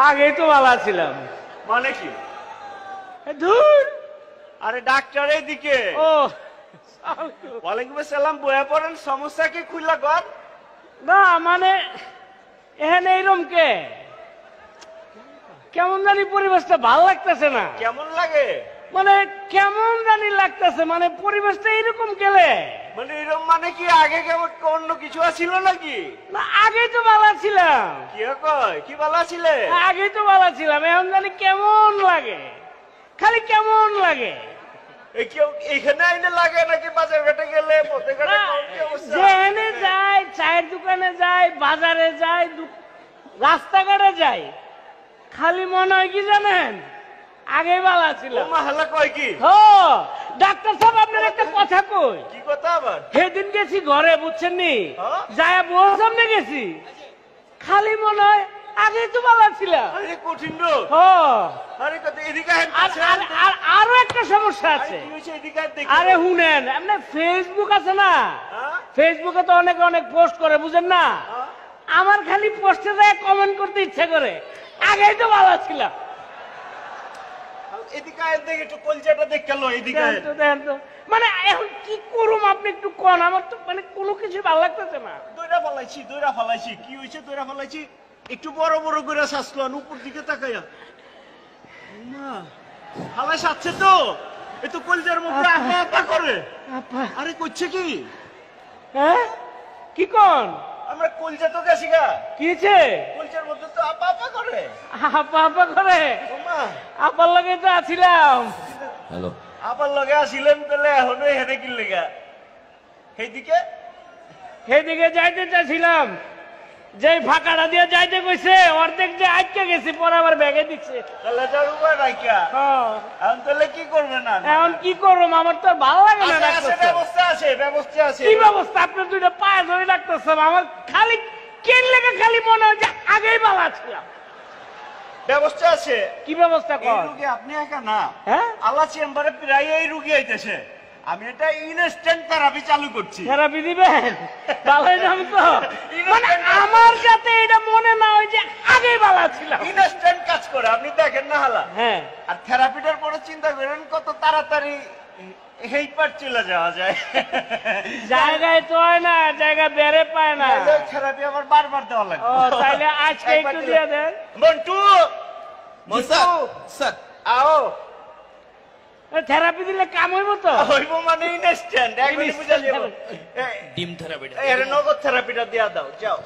আগেই তো ভালো ছিলাম। মানে কি? ধুর, আরে ডাক্তার এদিকে। ও ওয়ালাইকুম আসসালাম, বয়া পড়েন, সমস্যা কি খুললা কর? না মানে এখানে এইরকম কে, কেমন জানি পরিবেশটা ভালো লাগতেছে না। কেমন লাগে? মানে কেমন জানি লাগতেছে, মানে পরিবেশটা এরকম গেলে। মানে এরকম মানে কি আগে কেমন অন্য কিছু ছিল নাকি? না আগেই তো ভালো ছিলাম। কি কয় কি ভালো ছিলে? আগেই তো ভালো ছিলাম, এখন জানি কেমন লাগে, খালি কেমন লাগে। এখানে আইনে লাগে নাকি বাজার ঘাটে গেলে পথে ঘাটে? যেখানে যাই, চায়ের দোকানে যাই, বাজারে যাই, রাস্তাঘাটে যাই, খালি মনে হয় কি জানেন, আগে ভালো ছিল। মাহালা কয় কি? ডাক্তার সাহেব আপনার একটা কথা কই। কি কথা আবার? সেদিন গেছি ঘরে, বুঝছেন নি, যায় বউর সামনে গেছি, খালি মনে হয় আগে তো ভালো ছিল। আরে কঠিন রোগ। আরে কত এদিকে আরো একটা সমস্যা আছে। আরে শুনেন, আপনার ফেসবুক আছে না, ফেসবুকে তো অনেক অনেক পোস্ট করে, বুঝেন না, আমার খালি পোস্টে যায় কমেন্ট করতে ইচ্ছা করে, আগেই তো ভালো ছিল। মানে এখন কি করুম আপনি একটু কোন, আমার তো মানে কোনো কিছু ভালো লাগতেছে না। দইরা ফালাইছি কি হয়েছে? দইরা ফালাইছি, একটু বড় বড় করে শ্বাসলান, উপর দিকে তাকাইয়া ফালাই সাচ্ছে তো, এ তো কলজার মধ্যে আপা আপা করে। আরে করছে কি? হ্যাঁ কি কোন? আমরা কলজা তো গেছি গা। কিছে? কলজার মধ্যে তো আপা আপা করে। আপা আপা করে? আপার লগে তো আছিলাম। হ্যালো, আপার লগে আসিলেন, তাহলে এখনো হেনে কি লেগা? সেইদিকে যাইতে চাইছিলাম, যে ফাঁকাটা দিয়ে যাইতে কইছে, অর্ধেক যে আটকে গেছি, পরে আবার ব্যাগে দিচ্ছে। তাহলে তার উপায় রাখা। এখন তাহলে কি করবে? না এখন কি করবো, আমার তো ভালো লাগে না। ব্যবস্থা আছে। কি ব্যবস্থা? আপনার দুইটা পায়ে ধরে রাখতেছে, আমার খালি কেন লেগে খালি মনে হয় যে আগেই ভালো ছিলাম। ব্যবস্থা আছে। কি ব্যবস্থা? আপনি একা না, হ্যাঁ, আল্লাহ চেম্বারে প্রায় এই রুগী আইতেছে। আমি এটা ইনস্ট্যান্ট থেরাপি চালু করছি। থেরাপি দিবেন? ভালোই নাম তো। মানে আমার যাতে এটা মনে না হয় যে আগে ভালো ছিলাম। ইনস্ট্যান্ট কাজ করে, আপনি দেখেন না হালা। হ্যাঁ, আর থেরাপিটার পরে চিন্তা করেন কত তাড়াতাড়ি এই পার চলে যাওয়া যায়। জায়গায় তো হয় না, জায়গা বেড়ে পায় না। থেরাপি আবার বারবার দেওয়া লাগে। ও তাইলে আজকে একটু দিয়ে দেন। মন্টু স্যার আও, থেরাপি দিলে কাম হইব তো? হইব মানে ইনস্ট্যান্ট, একবারে বুঝা যাব। ডিম থেরাপিটা এর নগদ থেরাপিটা দিয়া দাও, যাও।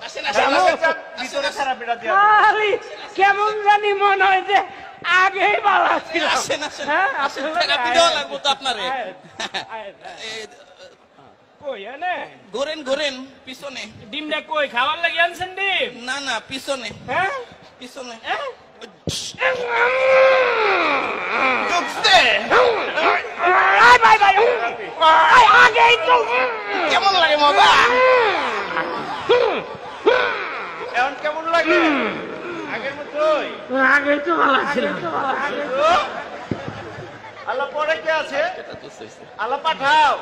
ভিতরে থেরাপিটা দিয়া দাও। আরে কেমন জানি মনে হয় যে আগেই ভালো ছিল। হ্যাঁ, থেরাপি দেওয়া লাগবে তো আপনারে। কই এনে ঘোরেন পিছনে। ডিমটা কই খাওয়ার লাগি আনছেন? ডিম না পিছনে। হ্যাঁ পিছনে। কেমন লাগে মজা? এখন কেমন লাগে? আগের মতোই। আগে তো ভালো ছিল। আল্লাহ পরে কে আছে? আল্লাহ পাঠাও।